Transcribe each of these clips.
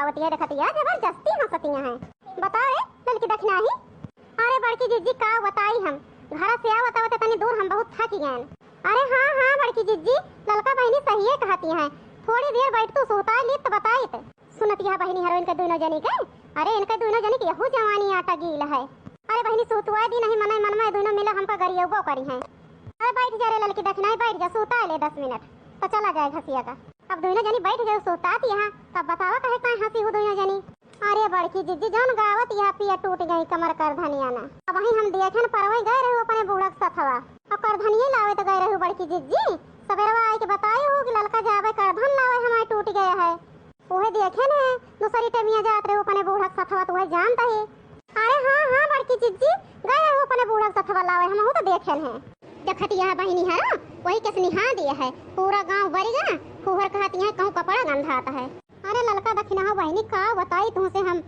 बतावती है देखती है जबरदस्ती हंसतियां हैं। बताओ लड़की दखना ही। अरे बड़की जीजी का बताई हम घर से आवत आवत तनी दूर हम बहुत थक गए। अरे हाँ बड़की जीजी ललका बहनी सही है कहती है, थोड़ी देर बैठ तू सोता ली तो बताई तो सुनतिया बहनी हरो इनके दोनों जनी के। अरे इनके दोनों जनी के यहू जवानी आटा गील है। अरे बहनी सोतुआ दी नहीं मन में दोनों मिले हमका गरियबो करी है। अरे बैठ जा रे लड़की देखना ही, बैठ जा सोता ले 10 मिनट तो चला जाए घसिया का। अब दोनों जनी बैठ गए सोता यहाँ, तब बतावा कहे कहाँ हंसी हो दोनों जनी। अरे बड़की जीजी जौन गावत यहाँ पिया टूट गई कमर कर धनिया ना। अब वहीं हम देखे परवई गए रहे अपने बूढ़ा सथवा और कर धनिया लावे तो गए रहे बड़की जीजी। सवेरवा आई के बताए हो कि लड़का जावे कर धन लावे हमारे टूट गया है। वही देखे न दूसरी टेमिया जात रहे अपने बूढ़ा सथवा तो वही जानता है। अरे हाँ बड़की जीजी गए रहे अपने बूढ़ा सथवा लावे हम तो देखे हैं। देखती है बहनी है वही किस निहा दिया है पूरा गांव भर गया फूहर कहती है कहूँ कपड़ा गंधाता है। अरे ललका दखिना हो बहनी का बताई तुमसे हम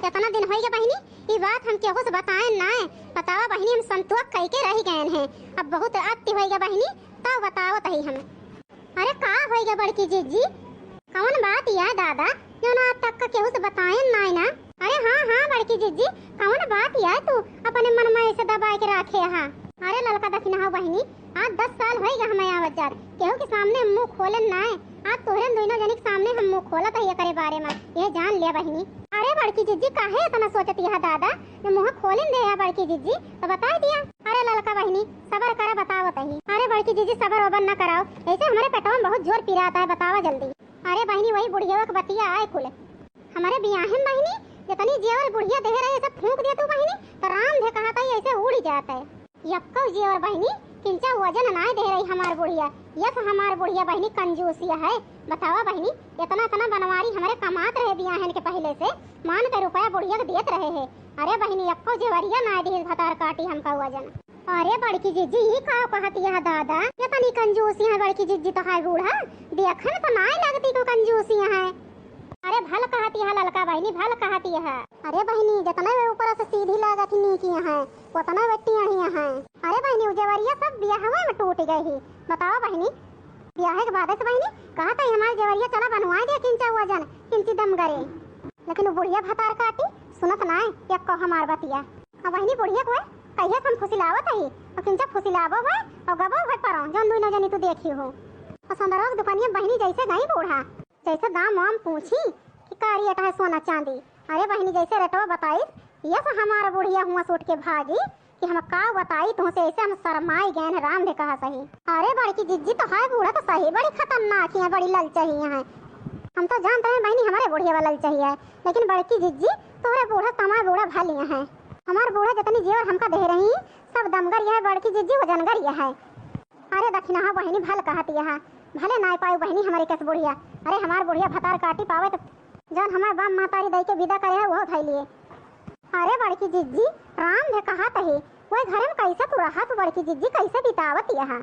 कितना दिन हो गया बहनी ये बात हम केहू से बताए ना। बतावा बहनी हम संतोष कह के रह गए हैं, अब बहुत अति हो गया बहनी तब बताओ तही हम। अरे का हो गया बड़की जीजी कौन बात या दादा जो ना तक का केहू से बताए ना। अरे हाँ बड़की जीजी कौन बात या तू अपने मन में ऐसे दबा के रखे हा। अरे ललका दखिना हो बहनी आज 10 साल हो गया हमें आवत जात केहू के सामने मुंह खोलन ना है। आज तोहरे दोनों जनी के सामने हम मुंह खोलत है करे बारे में ये जान ले बहनी। अरे बड़की जीजी काहे इतना सोचती है दादा जो मुंह खोलन दे है बड़की जीजी तो बता दिया। अरे ललका बहनी सबर करा बतावत ही। अरे बड़की जीजी सबर वबर न कराओ ऐसे हमारे पेटवा में बहुत जोर पीराता है बतावा जल्दी। अरे बहनी वही बुढ़िया के बतिया आए खुले हमारे बियाह में बहनी जितनी जेवर बुढ़िया दे रहे सब फूंक दे तू बहनी तो राम दे कहता है ऐसे उड़ जाता है। यक्का जेवर बहनी किंचा वजन ना दे रही हमार बुढ़िया यस हमार बुढ़िया बहनी कंजूसिया है। बतावा बहनी इतना बनवारी हमारे कमात रहे बियाहन के पहले से मान के रुपया बुढ़िया के देत रहे है। अरे बहनी यक्को जेवरिया ना दी भतार काटी हमका वजन। अरे बड़की जीजी ही का कहती है दादा इतनी कंजूसिया है बड़की जीजी तो है बूढ़ा देखने तो ना लगती को कंजूसिया है। अरे भल कहती है ललका बहनी भल कहती है। अरे बहनी जितना ऊपर से सीधी लागत नीकी है उतना बेटियां ही है। अरे बहनी जेवरिया सब ब्याह में टूट गई। बताओ बहनी ब्याह के बाद से बहनी कहा था हमारे जेवरिया चला बनवा दे किंचा वजन किंची दम करे लेकिन वो बुढ़िया भतार काटी सुनत ना है को हमार बतिया। अब बहनी बुढ़िया को कहिए हम फुसिलावत है और किंचा फुसिलावो है और गबो है परो जौन दोनों जनी तू देखी हो। और संदरवा की दुकानिया बहनी जैसे गई बूढ़ा जैसे दाम वाम पूछी कि का रेट है सोना चांदी। अरे बहनी जैसे रेटवा बताई यस हमारा बुढ़िया हुआ सूट के भागी कि हम का बताई तुमसे ऐसे हम शर्माई गए हैं राम ने कहा सही। अरे बड़की जीजी तो है बूढ़ा तो सही बड़ी खतरनाक है बड़ी ललचही है। हम तो जानते हैं बहनी हमारे बुढ़िया वाला ललचही है लेकिन बड़की जीजी तोहरे बूढ़ा तमार बूढ़ा भालिया है। हमारे बूढ़ा जितनी जेवर हमका दे रही सब दमगर है बड़की जीजी वजनगर है। अरे दक्षिणा हो बहनी भल कहती है भले ना पाई बहनी हमारी कैसे बुढ़िया। अरे हमार बुढ़िया भतार काटी पावे तो जौन हमारे बाप मातारी दई के विदा करे है वो उठाई लिए। अरे बड़की जीजी राम ने कहा तही वही घर में कैसे तू रहा तू बड़की जीजी कैसे बितावत यहाँ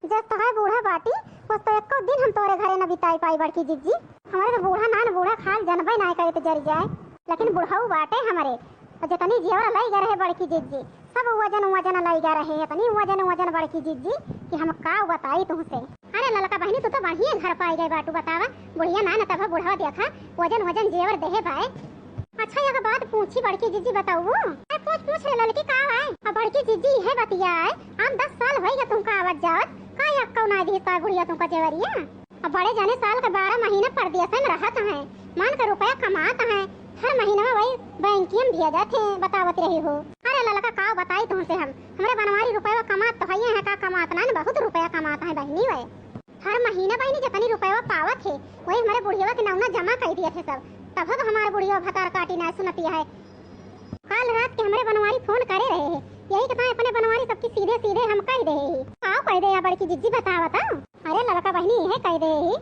जब तो है बूढ़ा बाटी बस तो एक दिन हम तोरे घरे न बिताई पाई बड़की जीजी। हमारे तो बूढ़ा ना बूढ़ा खाल जनबे ना करे तो जर जाए लेकिन बूढ़ाऊ बाटे हमारे और जितनी जेवर लाई जा रहे बड़की जीजी सब वजन लाई जा रहे इतनी वजन बड़की जीजी कि हम का बताई तुमसे। अरे ललका बहनी तू तो बढ़िया घर पाई गई बाटू बतावा बुढ़िया ना तब बुढ़ावा देखा वजन जेवर देहे भाई। अच्छा ये बात पूछी बड़की जीजी बताऊ पूछ लड़की का है। अब बड़की जीजी है बतिया है आप 10 साल हो गए तुमका आवत जावत का यक्का ना दी पा बुढ़िया तुमका जेवरिया। अब बड़े जाने साल का 12 महीना परदेश में रहत है मान का रुपया कमात है हर महीना में वही बैंक में भेजा थे बतावत रही हो। अरे ललका का बताई तुमसे हम हमारे बनवारी रुपया कमात तो है का कमात ना बहुत रुपया कमाता है बहनी वही हर महीना बहनी जितनी रुपया पावत है वही हमारे बुढ़िया के नाम जमा कर दिए थे सब तब हमारे बुढ़िया भतार काटी ना सुनती है। कल रात के हमारे बनवारी फोन करे रहे हैं यही कहता है अपने बनवारी सबकी सीधे हम कह दे ही आओ कह दे या बड़की जीजी बताओ। अरे लड़का बहनी है कह दे ही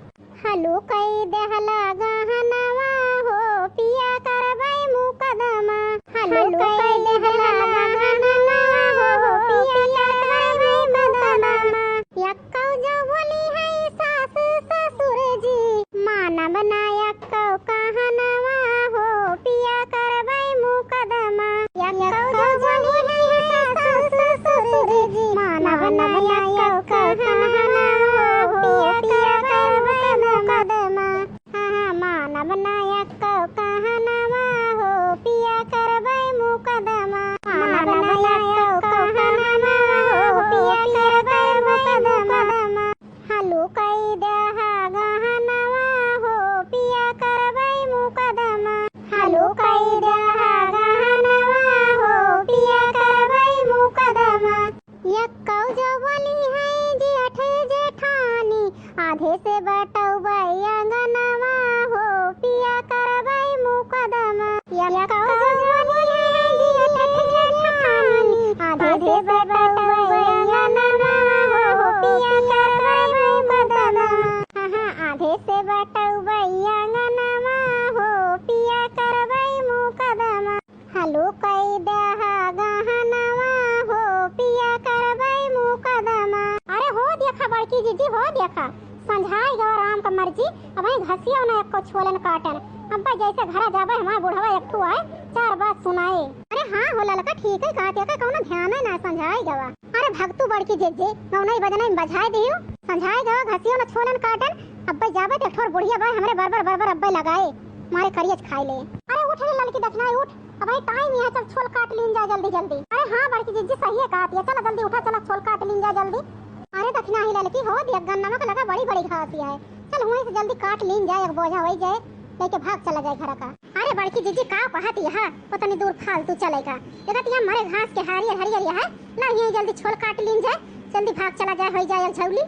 हेलो कह दे हला गहनवा हो पिया करबै मुकदमा हेलो कह दे हला गहनवा हो पिया करबै मुकदमा यक्का जो बोली है सास ससुर जी माना बनाया कौ कहनवा हो पिया करबै मुकदमा यक्का जो बोली है सास ससुर जी माना बनाया कौ कहनवा हो पिया करबै मुकदमा खाना बनाया कहना हो पिया करबै मुकदमा हालू कई देहा गहनवा हो पिया करबै मुकदमा हालू कई देहा गहनवा हो पिया करबै मुकदमा यक्कौ जवनी है जेठ जेठानी आधे से बटौबै अंगनवा हो पिया करबै मुकदमा यक्कौ जवनी है जेठ जेठानी आधे से बटौबै अंगनवा हो पिया करबै मुकदमा आधे से बटौबै अंगनवा हो पिया करबै मुकदमा हालू कई देहा गहनवा हो पिया करबै मुकदमा अरे हो देखा बड़की जीजी हो देखा समझाई गवा राम का मर्जी अब घसिया ना एको छोलन काटन अब जैसे घर जाबे हमार बुढ़वा एकठू आए चार बात सुनाए अरे हाँ हो ललका ठीक है कहते का कौनो ध्यान ना समझाई गवा अरे भक्तू बड़की जीजी नौनई बजनई बजाई दियो समझाई गवा घसिया ना छोलन काटन अब जाबे तो ठोर बुढ़िया भाई हमरे बरबर अब्बे लगाए मारे करियज खाई ले अरे उठ रे ललकी देखनाई उठ अब टाइम है चल छोल काट लीन जा जल्दी जल्दी अरे हाँ बड़की जीजी सही है कहती है चल जल्दी उठा चला छोल काट लीन जा जल्दी अरे दखना ही ललकी हो देख गन्ना का लगा बड़ी बड़ी घास है चल वहीं से जल्दी काट लीन जाए एक बोझा वही जाए लेके भाग चला जाए घर का अरे बड़की जीजी का कहती है उतनी दूर फालतू चलेगा देखती है हमारे घास के हरियर हरियर है ला यहीं जल्दी छोल काट लीन जाए जल्दी भाग चला जाए हो जाए झौली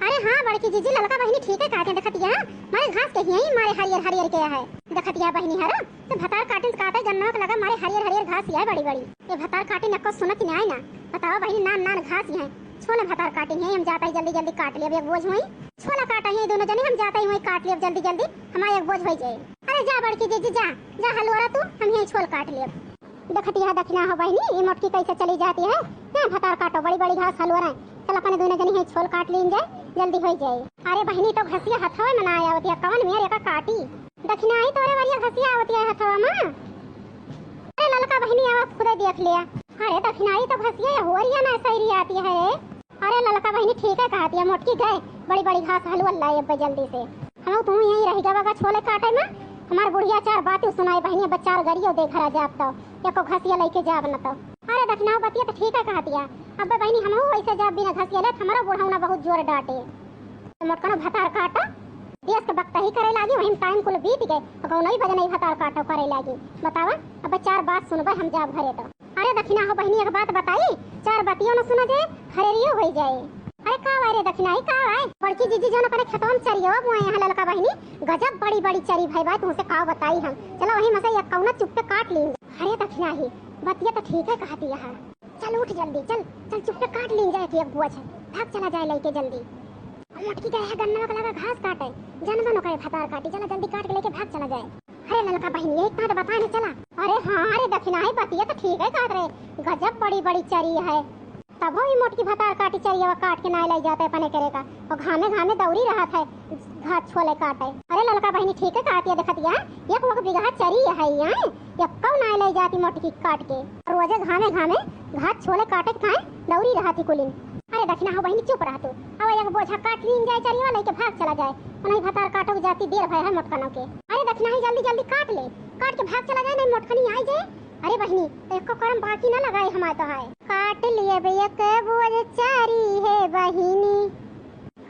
अरे हाँ बड़की जीजी ललका बहनी ठीक है कहते देखती है मारे घास के यहीं मारे हरियर हरियर के है देखती है बहनी हर तो भतार काटे काटे गन्ना का लगा मारे हरियर हरियर घास है बड़ी बड़ी ये भतार काटे न को सुनत नहीं आई ना बताओ बहनी नान नान घास है छोला भतार काटे हैं हम जाता ही जल्दी जल्दी काट लिया एक बोझ हुई छोला काटा है दोनों जने हम जाता ही वही काट लिया जल्दी जल्दी हमारा एक बोझ हो जाए अरे जा बड़की जीजी जा जा हलवारा तू हम यही छोल काट लिया देखती है दखना हो बहनी ये मोटकी कैसे चली जाती है भतार काटो बड़ी बड़ी घास हलवारा चल अपने दोनों जने छोल काट लीन जाए जल्दी हो जाए अरे बहनी तो घसिया हथवा में ना आया होती है कौन मेरे का काटी दखना आई तोरे वाली घसिया होती है हथवा में अरे ललका बहनी आवाज खुद देख लिया अरे दखना आई तो घसिया होरिया ना सही आती है अरे ललका बहनी ठीक है कहती है मोटकी गए बड़ी बड़ी घास हलवा लाई अब जल्दी से हम तू यहीं रह जावा छोले काटे में हमार बुढ़िया चार बातें सुनाई बहनी बच्चार गरियो देख रहा जाब तो एको घसिया लेके जाब न तो अरे दखना बतिया तो ठीक है कहती है अब बहनी हम वैसे जाब बिना घसिया ले हमारा बुढ़ाउना बहुत जोर डांटे मोटकनो भतार काटा देश के वक्त ही करे लागी वही टाइम कुल बीत गए कौन ही बजन भतार काटो करे लागी बतावा अब चार बात सुनबे हम जाब घरे तो अरे दखना हो बहनी एक बात बताई चार बातियों न सुना जाए हरेरियो हो जाए अरे का वारे दखना ही का आए बड़की जीजी जो न करे खेतों में चरियो वो यहाँ ललका बहनी गजब बड़ी बड़ी चरी भाई बात तुमसे का बताई हम चलो वही मसा एक कौना चुप पे काट ली अरे दखना ही बतिया तो ठीक है कहती है चल उठ जल्दी चल चल चुप पे काट ली जाए एक बोझ भाग चला जाए लेके जल्दी मोटकी गए है गन्ना का लगा घास काटे जानबो न करे भतार काटी चला जल्दी काट के लेके भाग चला जाए अरे ललका बहनी एक बात बताने चला अरे हाँ अरे दखना ही बतिया तो ठीक है काट रहे गजब बड़ी बड़ी चरी है तब ही मोटकी भतार काटी चरिया काट के ना ले जाते अपने करेगा और घामे घामे दौड़ी रहा था घास छोले काटे अरे ललका बहनी ठीक है कहती है देखती है एक वक्त बिगहा चरी है यहाँ एक कौ ना ले जाती मोटकी काट के रोजे घामे घामे घास छोले काटे खाए दौड़ी रहा थी कुलिन अरे दखना हो बहनी चुप रहा तू अब एक बोझा काट लीन जाए चरिया लेके भाग चला जाए नहीं भतार काटो के जाती देर भय है मोटकनों के अरे दखना ही जल्दी जल्दी काट ले काट के भाग चला जाए नहीं मोटकनी आई जाए अरे बहनी एक को करम बाकी ना लगाए हमारे तो है काट लिए भैया के बोझ चारी है बहिनी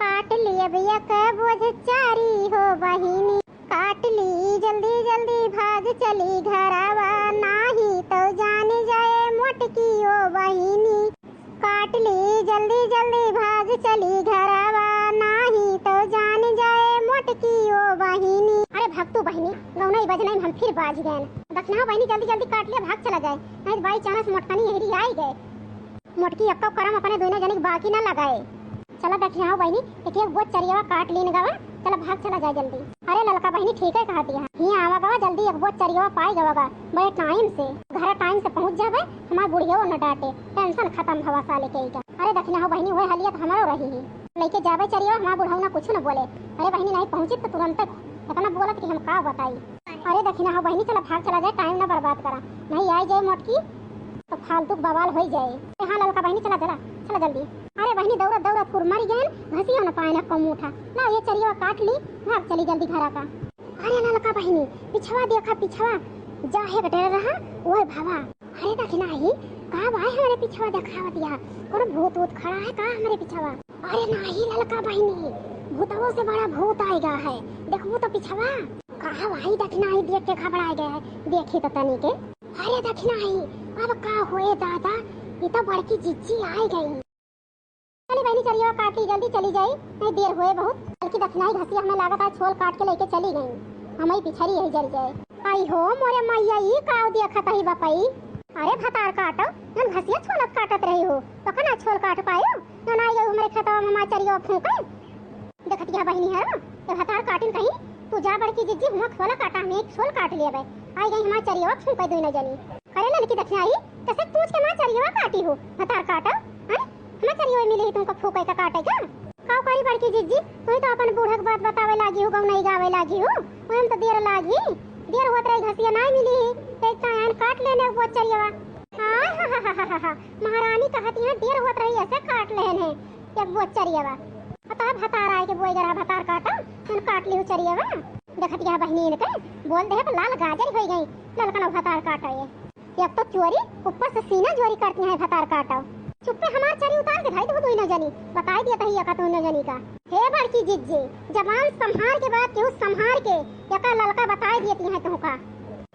काट लिए भैया के बोझ चारी हो बहिनी काट ली जल्दी जल्दी भाग चली घरवा नाही तो जान जाए मोटकी ओ बहिनी काट ली जल्दी जल्दी भाग चली घरवा नाही तो जान जाए मोटकी ओ बहिनी अरे भक्तू बहनी गौनई बजनई हम फिर बाज गए दखना बहनी जल्दी जल्दी काट लिया भाग चला जाए नहीं बाई चांस मोटकनी हेरी आई गए मोटकी अक्का करम अपने दोनों जने बाकी ना लगाए चला दखना बहनी एक एक बोझ चरिया काट लीन गवा चला भाग चला जाए जल्दी अरे ललका बहनी ठीक है कहती है यहाँ आवा गवा जल्दी एक बोझ चरिया पाई गवा बड़े टाइम से घर टाइम से पहुँच जावे हमारे बुढ़िया न डांटे टेंशन खत्म हवा साले के अरे दखना बहनी वही हालियत हमारो रही है लेके जावे चरिया हमारा बुढ़ाऊ ना कुछ न बोले अरे बहनी नहीं पहुँची तो तुरंत इतना बोलत कि हम का बताई अरे दखना बहनी चला भाग चला जाए टाइम ना बर्बाद करा नहीं आई जाए मोटकी तो फालतू बवाल हो जाए हाँ ललका बहनी चला चला चला जल्दी अरे बहनी दौड़त दौड़त फुर मर गए घसिया न पाए ना कम उठा ना ये चरिया काट ली भाग चली जल्दी घर का अरे ललका बहनी पिछवा देखा पिछवा जाहे बटेर रहा ओए भावा अरे दखना ही का भाई हमारे पीछवा दिखावा दिया कौन भूत वूत खड़ा है का हमारे पीछवा। अरे नहीं ललका बहनी भूतों से बड़ा भूत आएगा है देखो तो पीछवा का भाई दखना ही देख के घबरा गया है देखी तो तनी के। अरे दखना ही अब का हुए दादा ये तो बड़की जिज्जी आई गई। चली बहनी चलिए काटी जल्दी चली जाई नहीं देर हुए बहुत। बल्कि दखना ही घसिया हमें लागत है छोल काट के लेके चली गई हमारी पिछड़ी यही जल जाए। आई हो मोरे मैया ये काव देखत ही बापई। अरे भतार काटो नन घसिया छोलत काटत रही हो तो कना छोल काट पायो न आई हमरे खेतवा में माचरियो फूंके देखत या बहनी है तो भतार काटिन कहीं तू जा बड़की जिज्जी हुआ छोला काटा में एक छोल काट लिया बे आई गई हमार चरियो फूंके दुई न जनी। अरे लड़की दखना आई कैसे पूछ के मां चरियो काटी हो भतार काटो हैं हमार चरियो मिली तुमको फूंके का काटे का काव करी बड़की जिज्जी तू तो अपन बूढ़ा के बात बतावे लागी हो गौ नहीं गावे लागी हो ओम तो देर लागी देर होत रही घसिया नहीं मिली एक टाइम काट लेने वो चरिया। हां महारानी कहती है देर होत रही ऐसे काट लेने एक वो चरिया अतः भतार आए के बोई जरा भतार काटा उन काट लियो चरिया देखत या बहनी ने बोल दे लाल गाजर हो गई ललकन भतार काटा ये एक तो चोरी ऊपर से सीना चोरी करती है भतार काटा चुप्पे हमार चरी उतार के भाई तो दुई न जनी बता दिया तही का तो न जनी का। हे बड़की जिज्जी जबान संभाल के बात क्यों संभाल के यका ललका बता देती है तुमका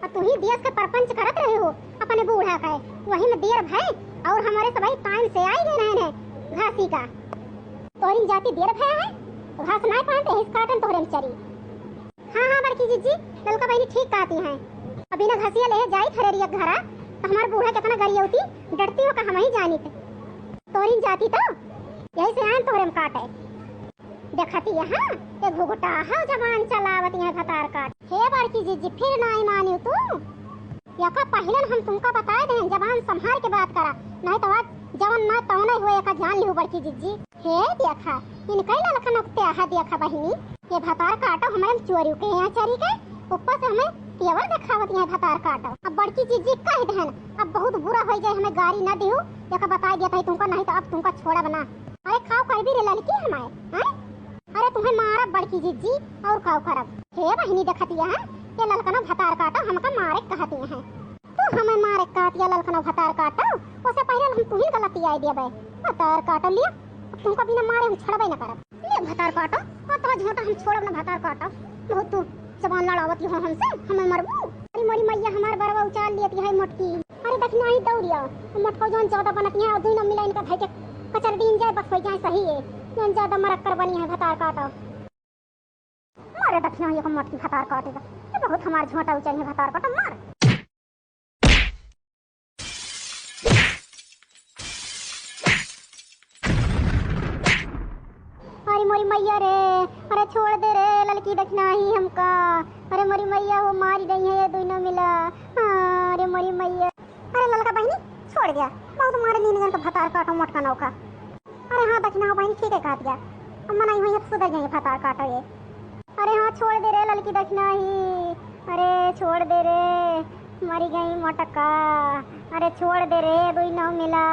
और तू ही देश का परपंच करत रहे हो अपने बूढ़ा का वही में देर भाई और हमारे सभी टाइम से आई गए हैं घासी का तोरी जाति देर भया है तो घास नहीं पाते हिस काटन तोरे चरी। हां बड़की जिज्जी ललका बहनी ठीक कहती हैं अभी ना घसिया ले जाई थरेरिया घरा तो हमार बूढ़ा कितना गरियौती डरती हो का हम ही जानी थे तोरी जाती तो यही से आन तोरे में काटे देखती है हां ये घुघटा है जबान चलावती है भतार काट। हे बड़की जिज्जी फिर नहीं मानी तू यका पहले हम तुमका बताए दें जबान संभाल के बात करा नहीं तो आज जवन ना तौने हुए का जान लियो बड़की जिज्जी। हे देखा इनका ललखन उठते है देखा बहिनी ये भतार काटो हमारे चोरी के यहाँ चरी के ऊपर से हमें केवल दिखावती है भतार काटो। अब बड़की जिज्जी कह देन अब बहुत बुरा हो जाए हमें गाड़ी न दियो यका बता दिया था तुमको नहीं तो अब तुमका छोड़ा बना। अरे खाओ कर भी रे लड़की हमारे हैं अरे तुम्हें मारा बड़की जिज्जी और खाओ खराब। हे बहनी देखती है ये ललकनो भतार काटो हमका मारे कहती है तो हमें मारे कहती है ललकनो भतार काटो उससे पहले हम तुम्ही गलती आई दिया बे भतार काटो लिया तुमको बिना मारे हम छड़बे न करब ले भतार काटो और तो झोटा हम छोड़ब न भतार काटो बहुत तू जबान लड़ावती हो हमसे हमें मरबू। अरे मोरी मैया हमार बरवा उचाल लेती है मोटकी। अरे देखना ही दौड़िया मोटको जोन ज्यादा बनती है और दुई न मिला इनका भाई के कचर दिन जाए बस हो जाए सही है जोन ज्यादा मरक्कर बनी है भतार काटो मारे देखना ये मोटकी भतार काटेगा ये बहुत हमार झोटा उचाल है भतार काटो मार। अरे मोरी मैया रे अरे छोड़ दे रे लड़की देखना ही हमका। अरे मोरी मैया वो मारी गई है ये दुई न मिला। अरे मोरी मैया अरे ललका बहनी छोड़ गया बहुत मारे नीन जन का भतार काटो मोटका नौका। अरे हाँ दक्षिणा बहनी ठीक है कहा दिया अम्मा नहीं हुई सुधर गई भतार काटो ये। अरे हाँ छोड़ दे रे लड़की दक्षिणा ही अरे छोड़ दे रे मरी गई मोटका। अरे छोड़ दे रे दुई न मिला।